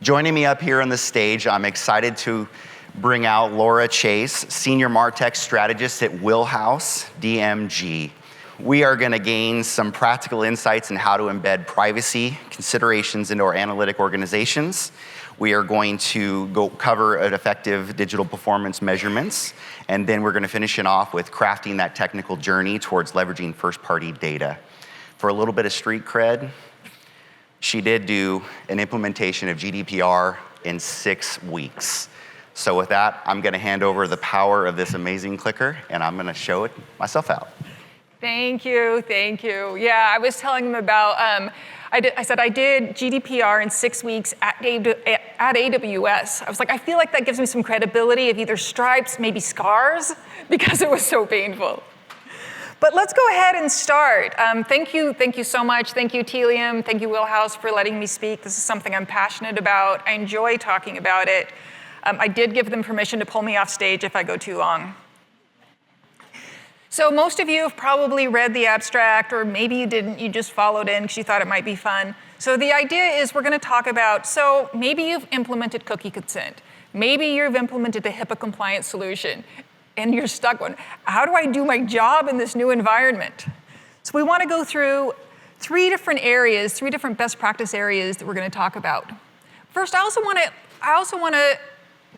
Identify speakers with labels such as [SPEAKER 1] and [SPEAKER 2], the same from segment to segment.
[SPEAKER 1] Joining me up here on the stage, I'm excited to bring out Laura Chase, Senior MarTech Strategist at Wheelhouse DMG. We are going to gain some practical insights in how to embed privacy considerations into our analytic organizations. We are going to cover an effective digital performance measurements, and then we're going to finish it off with crafting that technical journey towards leveraging first-party data. For a little bit of street cred, she did do an implementation of GDPR in 6 weeks. So with that, I'm going to hand over the power of this amazing clicker, and I'm going to show it myself out.
[SPEAKER 2] Thank you. Yeah, I was telling them about, I said I did GDPR in 6 weeks at AWS. I was like, I feel like that gives me some credibility of either stripes, maybe scars, because it was so painful. But let's go ahead and start. Thank you so much. Thank you, Telium. Thank you, Wheelhouse, for letting me speak. This is something I'm passionate about. I enjoy talking about it. I did give them permission to pull me off stage if I go too long. So most of you have probably read the abstract, or maybe you didn't, you just followed in because you thought it might be fun. So the idea is we're going to talk about, so maybe you've implemented cookie consent. Maybe you've implemented a HIPAA-compliant solution, and you're stuck on, how do I do my job in this new environment? So we want to go through 3 different areas, 3 different best practice areas that we're going to talk about. First, I also want to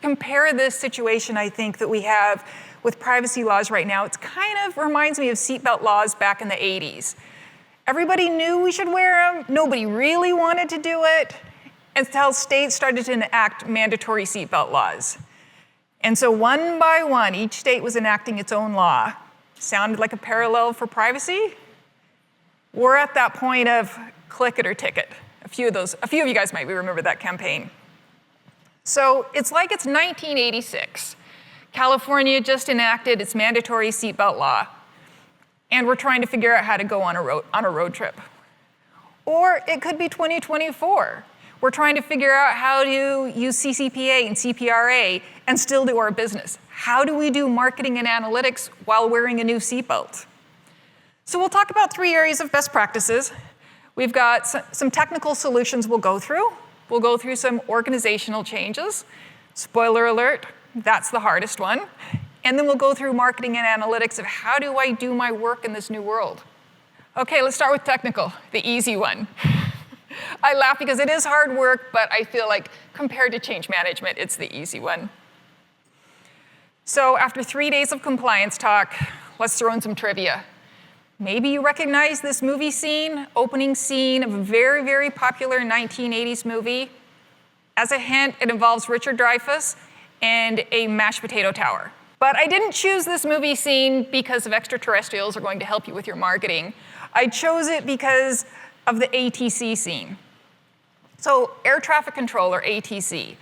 [SPEAKER 2] compare this situation, I think, that we have with privacy laws right now. It kind of reminds me of seatbelt laws back in the 80s. Everybody knew we should wear them. Nobody really wanted to do it until states started to enact mandatory seatbelt laws. And so one by one, each state was enacting its own law. Sounded like a parallel for privacy? We're at that point of click it or ticket. A few of you guys might remember that campaign. So it's like it's 1986. California just enacted its mandatory seatbelt law, and we're trying to figure out how to go on a road trip. Or it could be 2024. We're trying to figure out how to use CCPA and CPRA and still do our business. How do we do marketing and analytics while wearing a new seatbelt? So we'll talk about 3 areas of best practices. We've got some technical solutions we'll go through. We'll go through some organizational changes. Spoiler alert, that's the hardest one. And then we'll go through marketing and analytics of how do I do my work in this new world. Okay, let's start with technical, the easy one. I laugh because it is hard work, but I feel like compared to change management, it's the easy one. So after 3 days of compliance talk, let's throw in some trivia. Maybe you recognize this movie scene, opening scene of a very, very popular 1980s movie. As a hint, it involves Richard Dreyfuss and a mashed potato tower. But I didn't choose this movie scene because of extraterrestrials are going to help you with your marketing. I chose it because of the ATC scene. So air traffic control, or ATC.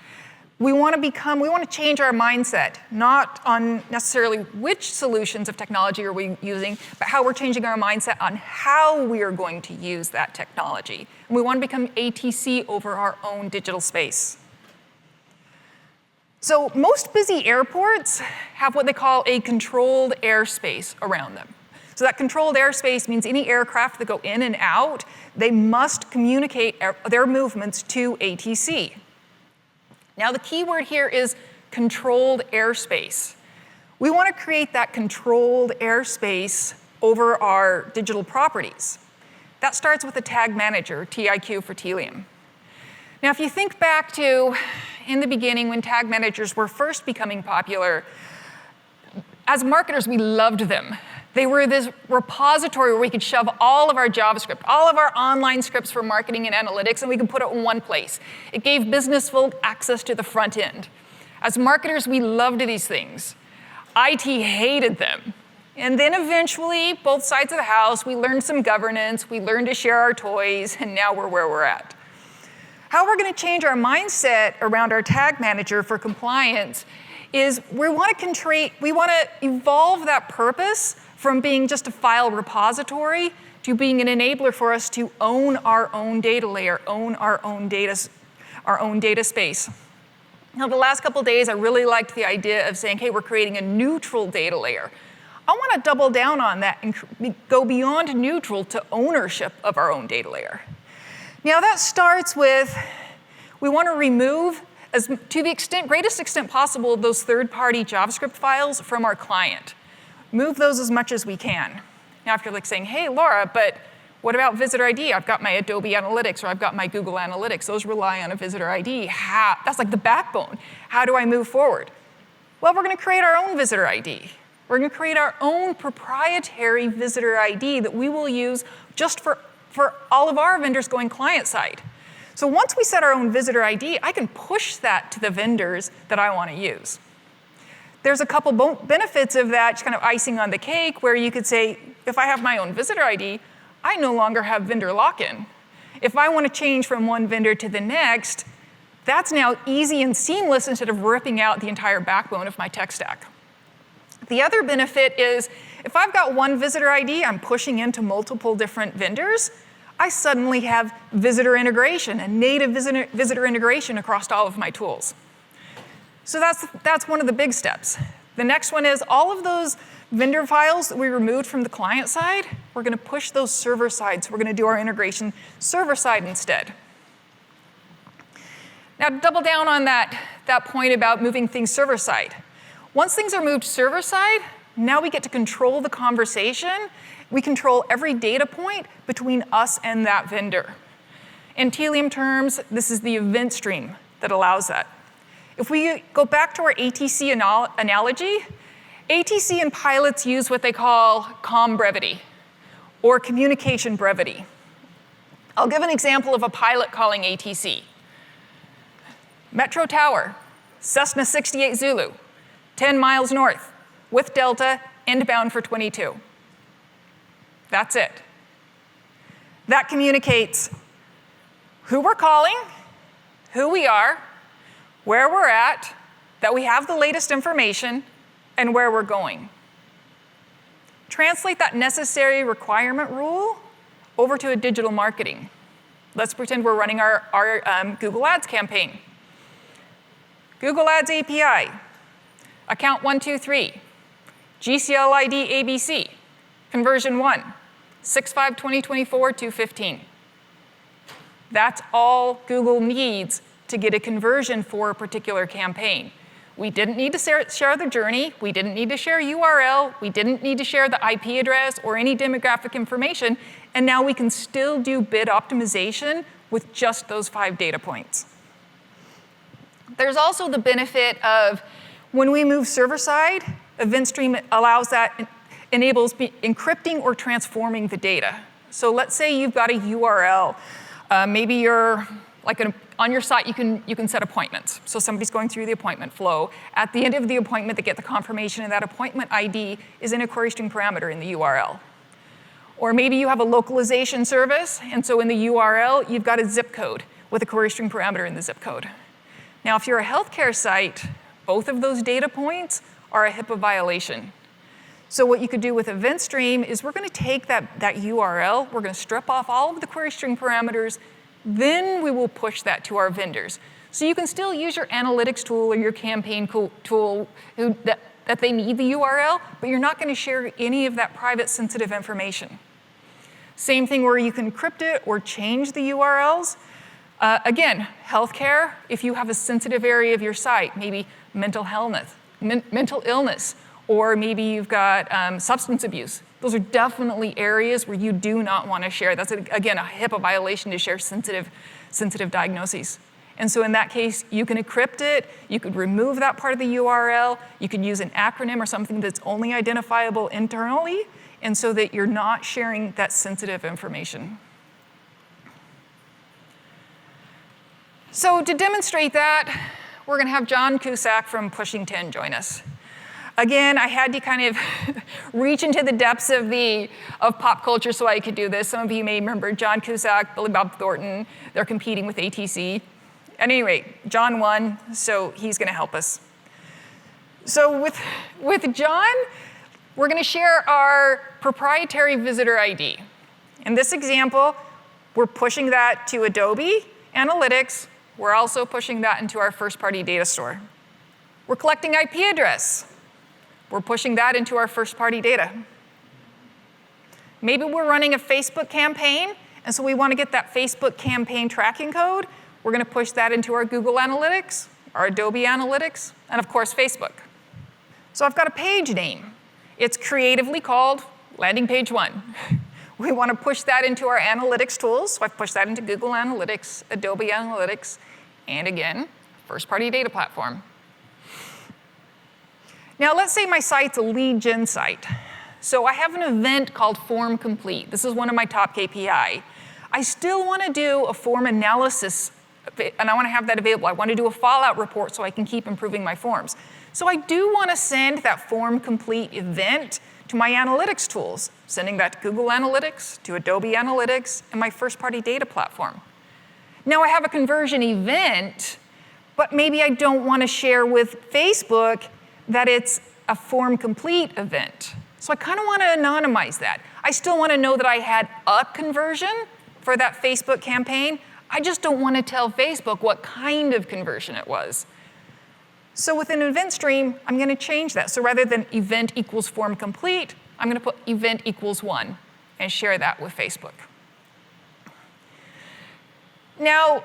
[SPEAKER 2] We want to change our mindset, not on necessarily which solutions of technology are we using, but how we're changing our mindset on how we are going to use that technology. And we want to become ATC over our own digital space. So most busy airports have what they call a controlled airspace around them. So that controlled airspace means any aircraft that go in and out, they must communicate their movements to ATC. Now the key word here is controlled airspace. We want to create that controlled airspace over our digital properties. That starts with a tag manager, TIQ for Telium. Now if you think back to in the beginning when tag managers were first becoming popular, as marketers we loved them. They were this repository where we could shove all of our JavaScript, all of our online scripts for marketing and analytics, and we could put it in one place. It gave business full access to the front end. As marketers, we loved these things. IT hated them. And then eventually, both sides of the house, we learned some governance, we learned to share our toys, and now we're where we're at. How we're going to change our mindset around our tag manager for compliance is we want to evolve that purpose from being just a file repository to being an enabler for us to own our own data layer, own our own data space. Now, the last couple of days, I really liked the idea of saying, hey, we're creating a neutral data layer. I want to double down on that and go beyond neutral to ownership of our own data layer. Now, that starts with We want to remove, to the greatest extent possible, those third-party JavaScript files from our client. Move those as much as we can. Now, if you're like saying, hey, Laura, but what about visitor ID? I've got my Adobe Analytics or I've got my Google Analytics. Those rely on a visitor ID. That's like the backbone. How do I move forward? Well, we're going to create our own visitor ID. We're going to create our own proprietary visitor ID that we will use just for all of our vendors going client-side. So once we set our own visitor ID, I can push that to the vendors that I want to use. There's a couple benefits of that, just kind of icing on the cake, where you could say, if I have my own visitor ID, I no longer have vendor lock-in. If I want to change from one vendor to the next, that's now easy and seamless instead of ripping out the entire backbone of my tech stack. The other benefit is, if I've got one visitor ID, I'm pushing into multiple different vendors, I suddenly have visitor integration and native visitor integration across all of my tools. So that's one of the big steps. The next one is all of those vendor files that we removed from the client side, we're going to push those server side. So we're going to do our integration server side instead. Now, to double down on that point about moving things server side. Once things are moved server side, now we get to control the conversation. We control every data point between us and that vendor. In Telium terms, this is the event stream that allows that. If we go back to our ATC analogy, ATC and pilots use what they call comm brevity or communication brevity. I'll give an example of a pilot calling ATC. Metro Tower, Cessna 68 Zulu, 10 miles north, with Delta, inbound for 22. That's it. That communicates who we're calling, who we are, where we're at, that we have the latest information, and where we're going. Translate that necessary requirement rule over to a digital marketing. Let's pretend we're running our Google Ads campaign. Google Ads API, account 123, GCL ID ABC, conversion 1, 6/5/2024, 2/15. That's all Google needs to get a conversion for a particular campaign. We didn't need to share the journey. We didn't need to share URL. We didn't need to share the IP address or any demographic information. And now we can still do bid optimization with just those 5 data points. There's also the benefit of when we move server-side, EventStream allows that, enables encrypting or transforming the data. So let's say you've got a URL. Maybe you're on your site, you can set appointments. So somebody's going through the appointment flow. At the end of the appointment, they get the confirmation, and that appointment ID is in a query string parameter in the URL. Or maybe you have a localization service, and so in the URL, you've got a zip code with a query string parameter in the zip code. Now, if you're a healthcare site, both of those data points are a HIPAA violation. So what you could do with EventStream is we're going to take that URL, we're going to strip off all of the query string parameters, then we will push that to our vendors. So you can still use your analytics tool or your campaign tool that they need the URL, but you're not going to share any of that private sensitive information. Same thing where you can encrypt it or change the URLs. Again, healthcare, if you have a sensitive area of your site, maybe mental illness, or maybe you've got substance abuse. Those are definitely areas where you do not want to share. That's, again, a HIPAA violation to share sensitive diagnoses. And so in that case, you can encrypt it, you could remove that part of the URL, you could use an acronym or something that's only identifiable internally, and so that you're not sharing that sensitive information. So to demonstrate that, we're going to have John Cusack from Pushing 10 join us. Again, I had to kind of reach into the depths of pop culture so I could do this. Some of you may remember John Cusack, Billy Bob Thornton. They're competing with ATC. At any rate, John won, so he's going to help us. So with John, we're going to share our proprietary visitor ID. In this example, we're pushing that to Adobe Analytics. We're also pushing that into our first-party data store. We're collecting IP address. We're pushing that into our first-party data. Maybe we're running a Facebook campaign, and so we want to get that Facebook campaign tracking code. We're going to push that into our Google Analytics, our Adobe Analytics, and of course, Facebook. So I've got a page name. It's creatively called Landing Page 1. We want to push that into our analytics tools, so I've pushed that into Google Analytics, Adobe Analytics, and again, first-party data platform. Now, let's say my site's a lead gen site. So I have an event called Form Complete. This is one of my top KPI. I still want to do a form analysis, and I want to have that available. I want to do a fallout report so I can keep improving my forms. So I do want to send that Form Complete event to my analytics tools, sending that to Google Analytics, to Adobe Analytics, and my first-party data platform. Now I have a conversion event, but maybe I don't want to share with Facebook that it's a Form Complete event. So I kind of want to anonymize that. I still want to know that I had a conversion for that Facebook campaign. I just don't want to tell Facebook what kind of conversion it was. So with an event stream, I'm going to change that. So rather than event equals Form Complete, I'm going to put event equals 1 and share that with Facebook. Now,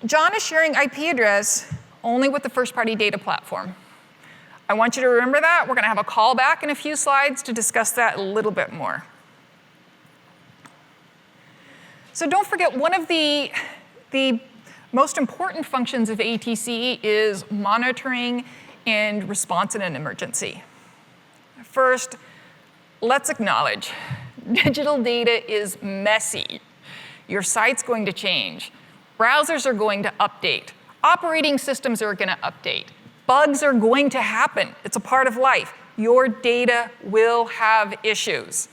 [SPEAKER 2] John is sharing IP address only with the first-party data platform. I want you to remember that. We're going to have a call back in a few slides to discuss that a little bit more. So don't forget, one of the most important functions of ATC is monitoring and response in an emergency. First, let's acknowledge, digital data is messy. Your site's going to change. Browsers are going to update. Operating systems are going to update. Bugs are going to happen. It's a part of life. Your data will have issues.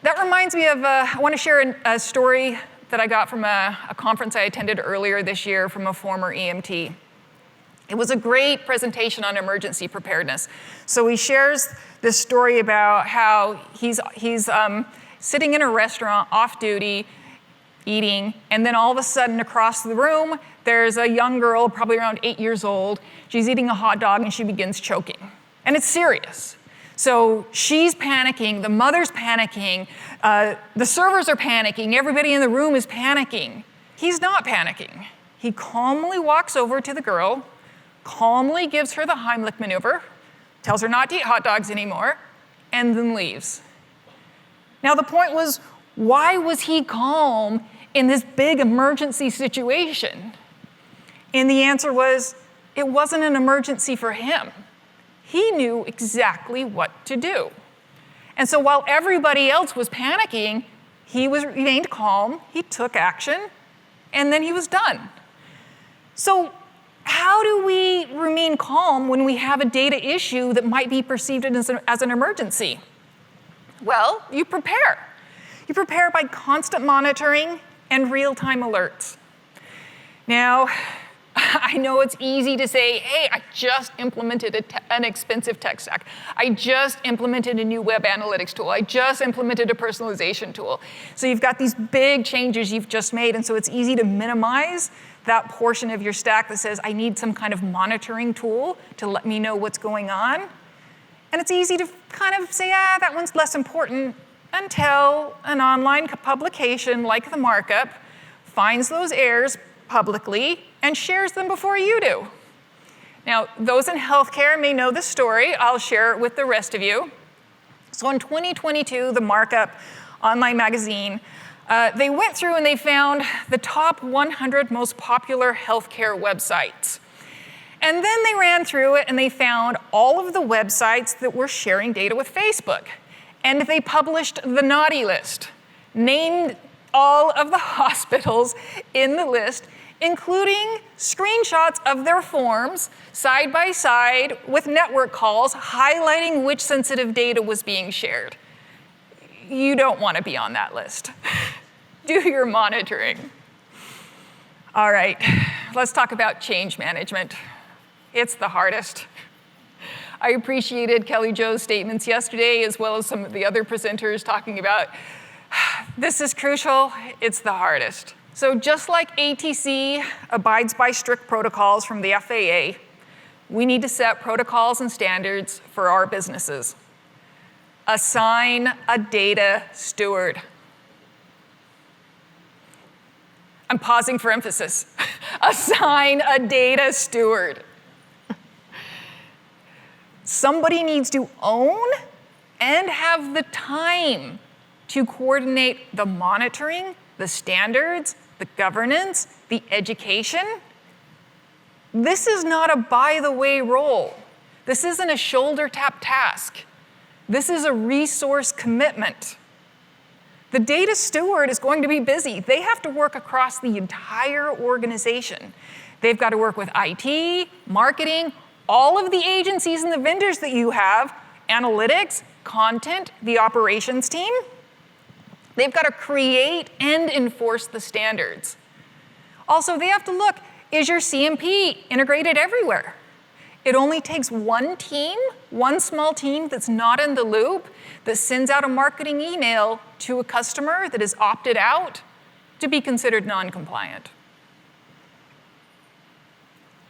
[SPEAKER 2] That reminds me of, I want to share a story that I got from a conference I attended earlier this year from a former EMT. It was a great presentation on emergency preparedness. So he shares this story about how he's sitting in a restaurant off duty, eating, and then all of a sudden across the room, there's a young girl, probably around 8 years old. She's eating a hot dog and she begins choking. And it's serious. So she's panicking, the mother's panicking, the servers are panicking, everybody in the room is panicking. He's not panicking. He calmly walks over to the girl, calmly gives her the Heimlich maneuver, tells her not to eat hot dogs anymore, and then leaves. Now the point was, why was he calm in this big emergency situation? And the answer was, it wasn't an emergency for him. He knew exactly what to do. And so while everybody else was panicking, he remained calm, he took action, and then he was done. So how do we remain calm when we have a data issue that might be perceived as an emergency? Well, you prepare. You prepare by constant monitoring and real-time alerts. Now, I know it's easy to say, hey, I just implemented an expensive tech stack. I just implemented a new web analytics tool. I just implemented a personalization tool. So you've got these big changes you've just made, and so it's easy to minimize that portion of your stack that says, I need some kind of monitoring tool to let me know what's going on. And it's easy to kind of say, that one's less important, until an online publication like The Markup finds those errors publicly and shares them before you do. Now, those in healthcare may know this story. I'll share it with the rest of you. So in 2022, The Markup online magazine, they went through and they found the top 100 most popular healthcare websites. And then they ran through it and they found all of the websites that were sharing data with Facebook. And they published the naughty list, named all of the hospitals in the list, including screenshots of their forms side by side with network calls highlighting which sensitive data was being shared. You don't want to be on that list. Do your monitoring. All right, let's talk about change management. It's the hardest. I appreciated Kelly Jo's statements yesterday, as well as some of the other presenters talking about this is crucial, it's the hardest. So just like ATC abides by strict protocols from the FAA, we need to set protocols and standards for our businesses. Assign a data steward. I'm pausing for emphasis. Assign a data steward. Somebody needs to own and have the time to coordinate the monitoring, the standards, the governance, the education. This is not a by-the-way role. This isn't a shoulder-tap task. This is a resource commitment. The data steward is going to be busy. They have to work across the entire organization. They've got to work with IT, marketing, all of the agencies and the vendors that you have, analytics, content, the operations team. They've got to create and enforce the standards. Also, they have to look, is your CMP integrated everywhere? It only takes one team, one small team that's not in the loop, that sends out a marketing email to a customer that is opted out to be considered non-compliant.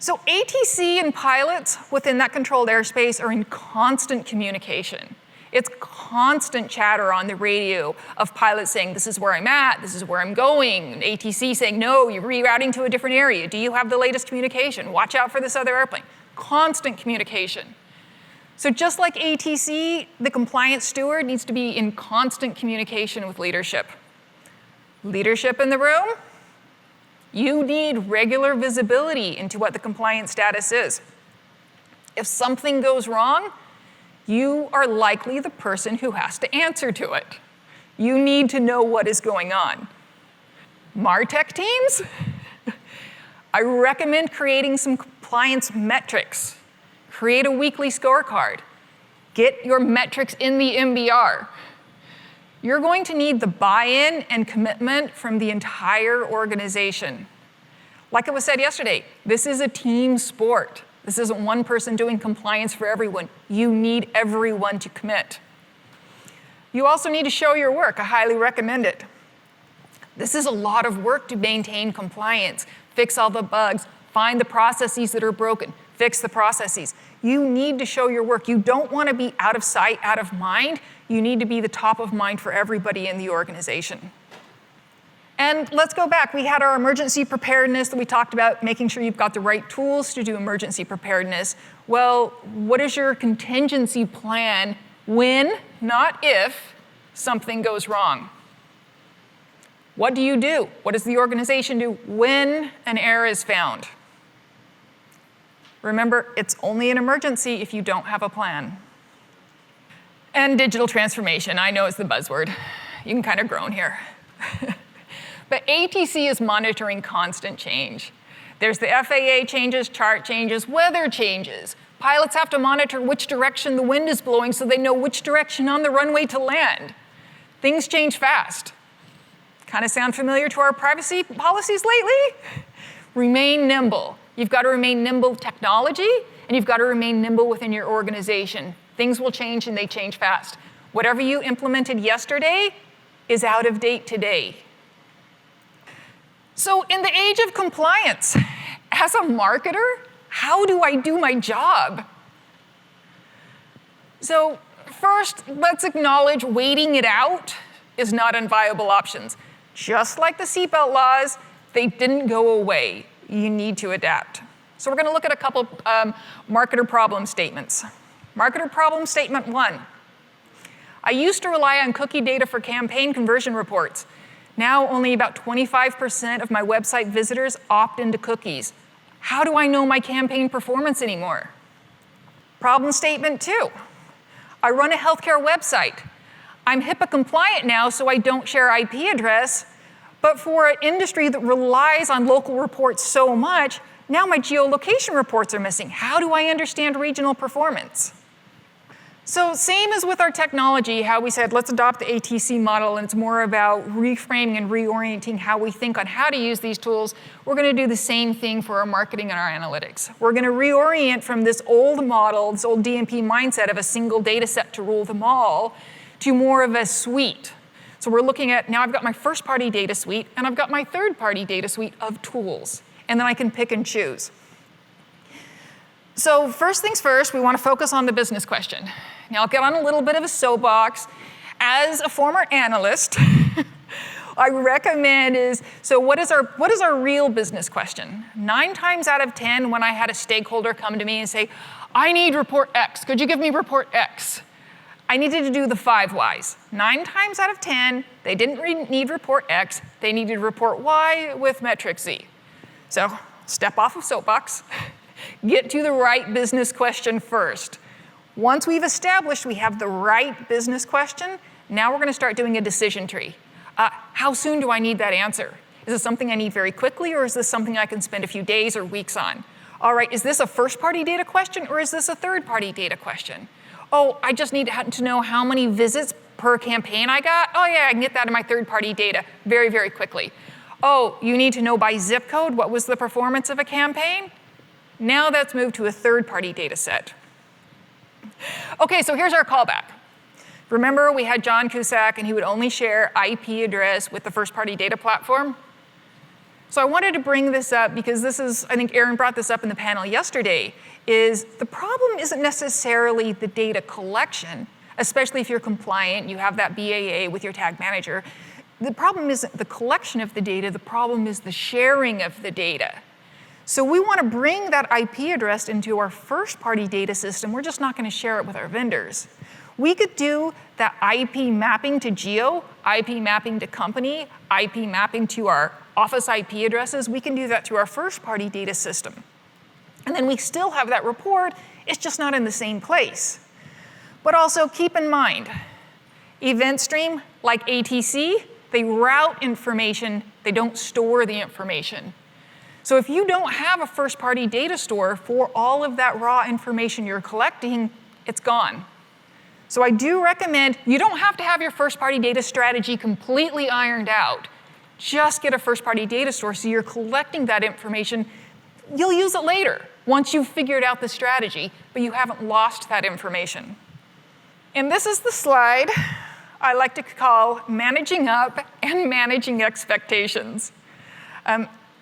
[SPEAKER 2] So ATC and pilots within that controlled airspace are in constant communication. It's constant chatter on the radio of pilots saying, this is where I'm at, this is where I'm going. And ATC saying, no, you're rerouting to a different area. Do you have the latest communication? Watch out for this other airplane. Constant communication. So just like ATC, the compliance steward needs to be in constant communication with leadership. Leadership in the room, you need regular visibility into what the compliance status is. If something goes wrong, you are likely the person who has to answer to it. You need to know what is going on. MarTech teams, I recommend creating some compliance metrics. Create a weekly scorecard. Get your metrics in the MBR. You're going to need the buy-in and commitment from the entire organization. Like it was said yesterday, this is a team sport. This isn't one person doing compliance for everyone. You need everyone to commit. You also need to show your work. I highly recommend it. This is a lot of work to maintain compliance, fix all the bugs, find the processes that are broken, fix the processes. You need to show your work. You don't want to be out of sight, out of mind. You need to be the top of mind for everybody in the organization. And let's go back. We had our emergency preparedness that we talked about, making sure you've got the right tools to do emergency preparedness. Well, what is your contingency plan when, not if, something goes wrong? What do you do? What does the organization do when an error is found? Remember, it's only an emergency if you don't have a plan. And digital transformation, I know it's the buzzword. You can kind of groan here. But ATC is monitoring constant change. There's the FAA changes, chart changes, weather changes. Pilots have to monitor which direction the wind is blowing so they know which direction on the runway to land. Things change fast. Kind of sound familiar to our privacy policies lately? Remain nimble. You've got to remain nimble with technology, and you've got to remain nimble within your organization. Things will change, and they change fast. Whatever you implemented yesterday is out of date today. So in the age of compliance, as a marketer, how do I do my job? So first, let's acknowledge waiting it out is not a viable option. Just like the seatbelt laws, they didn't go away. You need to adapt. So we're going to look at a couple marketer problem statements. Marketer problem statement 1. I used to rely on cookie data for campaign conversion reports. Now only about 25% of my website visitors opt into cookies. How do I know my campaign performance anymore? Problem statement 2. I run a healthcare website. I'm HIPAA compliant now, so I don't share IP address, but for an industry that relies on local reports so much, now my geolocation reports are missing. How do I understand regional performance? So same as with our technology, how we said, let's adopt the ATC model, and it's more about reframing and reorienting how we think on how to use these tools. We're going to do the same thing for our marketing and our analytics. We're going to reorient from this old model, this old DMP mindset of a single data set to rule them all, to more of a suite. So we're looking at, now I've got my first-party data suite, and I've got my third-party data suite of tools, and then I can pick and choose. So first things first, we want to focus on the business question. Now I'll get on a little bit of a soapbox. As a former analyst, I recommend is, so what is our real business question? 9 times out of 10, when I had a stakeholder come to me and say, I need report X, could you give me report X? I needed to do the 5 whys. 9 times out of 10, they didn't need report X, they needed report Y with metric Z. So step off of soapbox, get to the right business question first. Once we've established we have the right business question, now we're going to start doing a decision tree. How soon do I need that answer? Is this something I need very quickly, or is this something I can spend a few days or weeks on? All right, is this a first-party data question, or is this a third-party data question? Oh, I just need to know how many visits per campaign I got. Oh yeah, I can get that in my third-party data very, very quickly. Oh, you need to know by zip code what was the performance of a campaign? Now that's moved to a third-party data set. Okay, so here's our callback. Remember we had John Cusack and he would only share IP address with the first-party data platform? So I wanted to bring this up because this is, I think Aaron brought this up in the panel yesterday, is the problem isn't necessarily the data collection, especially if you're compliant, you have that BAA with your tag manager. The problem isn't the collection of the data, the problem is the sharing of the data. So we want to bring that IP address into our first-party data system. We're just not going to share it with our vendors. We could do that IP mapping to geo, IP mapping to company, IP mapping to our office IP addresses. We can do that through our first-party data system. And then we still have that report, it's just not in the same place. But also keep in mind, event stream, like ATC, they route information, they don't store the information. So if you don't have a first-party data store for all of that raw information you're collecting, it's gone. So I do recommend, you don't have to have your first-party data strategy completely ironed out. Just get a first-party data store so you're collecting that information. You'll use it later, once you've figured out the strategy, but you haven't lost that information. And this is the slide I like to call managing up and managing expectations.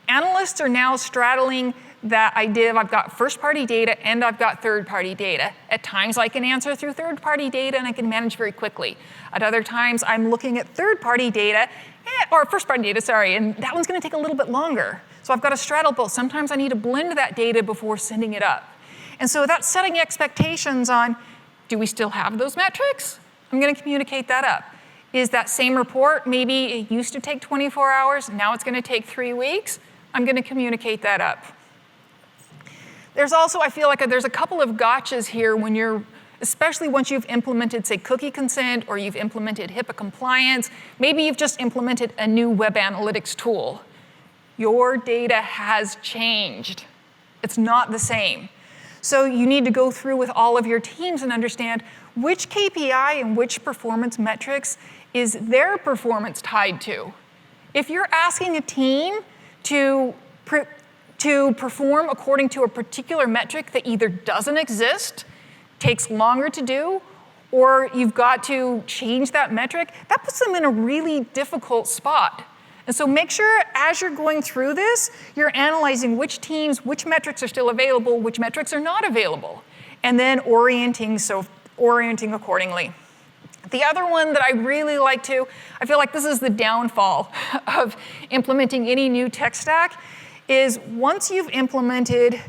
[SPEAKER 2] Analysts are now straddling that idea of I've got first-party data and I've got third-party data. At times I can answer through third-party data and I can manage very quickly. At other times I'm looking at third-party data, or first-party data, sorry, and that one's going to take a little bit longer. So I've got to straddle both. Sometimes I need to blend that data before sending it up. And so that's setting expectations on, do we still have those metrics? I'm going to communicate that up. Is that same report, maybe it used to take 24 hours, now it's going to take 3 weeks? I'm going to communicate that up. There's also, I feel like there's a couple of gotchas here when you're, especially once you've implemented, say, cookie consent, or you've implemented HIPAA compliance, maybe you've just implemented a new web analytics tool. Your data has changed. It's not the same. So you need to go through with all of your teams and understand which KPI and which performance metrics is their performance tied to. If you're asking a team to perform according to a particular metric that either doesn't exist, takes longer to do, or you've got to change that metric, that puts them in a really difficult spot. And so make sure as you're going through this, you're analyzing which teams, which metrics are still available, which metrics are not available, and then orienting accordingly. The other one that I really like to, I feel like this is the downfall of implementing any new tech stack, is once you've implemented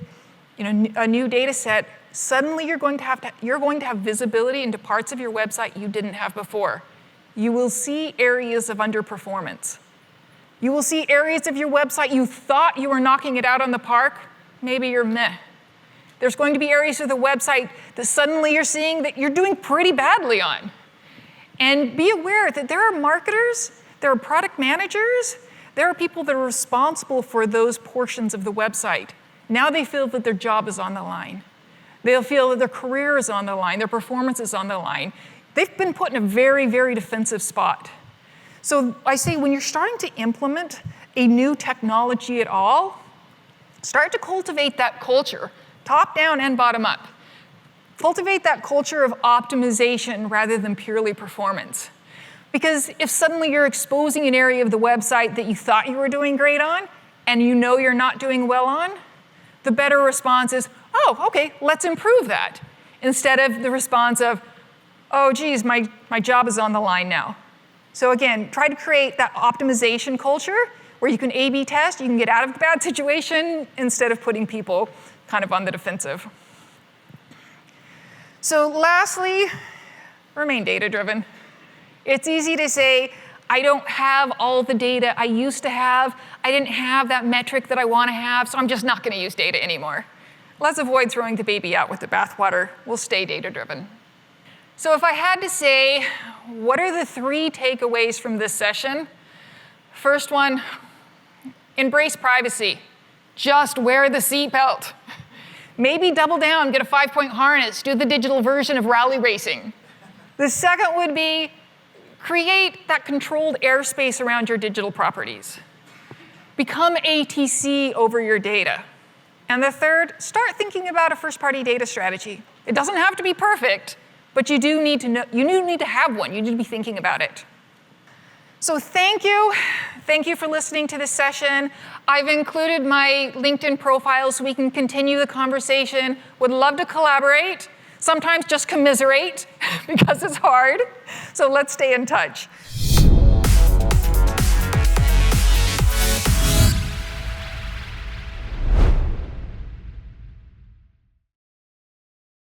[SPEAKER 2] a new data set, suddenly you're going to have visibility into parts of your website you didn't have before. You will see areas of underperformance. You will see areas of your website you thought you were knocking it out on the park, maybe you're meh. There's going to be areas of the website that suddenly you're seeing that you're doing pretty badly on. And be aware that there are marketers, there are product managers, there are people that are responsible for those portions of the website. Now they feel that their job is on the line. They'll feel that their career is on the line, their performance is on the line. They've been put in a very, very defensive spot. So I say when you're starting to implement a new technology at all, start to cultivate that culture, top down and bottom up. Cultivate that culture of optimization rather than purely performance. Because if suddenly you're exposing an area of the website that you thought you were doing great on, and you know you're not doing well on, the better response is, oh, okay, let's improve that. Instead of the response of, oh, geez, my job is on the line now. So again, try to create that optimization culture where you can A/B test, you can get out of the bad situation instead of putting people kind of on the defensive. So lastly, remain data-driven. It's easy to say, I don't have all the data I used to have. I didn't have that metric that I want to have, so I'm just not going to use data anymore. Let's avoid throwing the baby out with the bathwater. We'll stay data-driven. So if I had to say, what are the 3 takeaways from this session? First one, embrace privacy. Just wear the seatbelt. Maybe double down, get a 5-point harness, do the digital version of rally racing. The second would be create that controlled airspace around your digital properties. Become ATC over your data. And the third, start thinking about a first-party data strategy. It doesn't have to be perfect, but you do need to know, you do need to have one. You need to be thinking about it. So thank you. Thank you for listening to this session. I've included my LinkedIn profile so we can continue the conversation. Would love to collaborate. Sometimes just commiserate because it's hard. So let's stay in touch.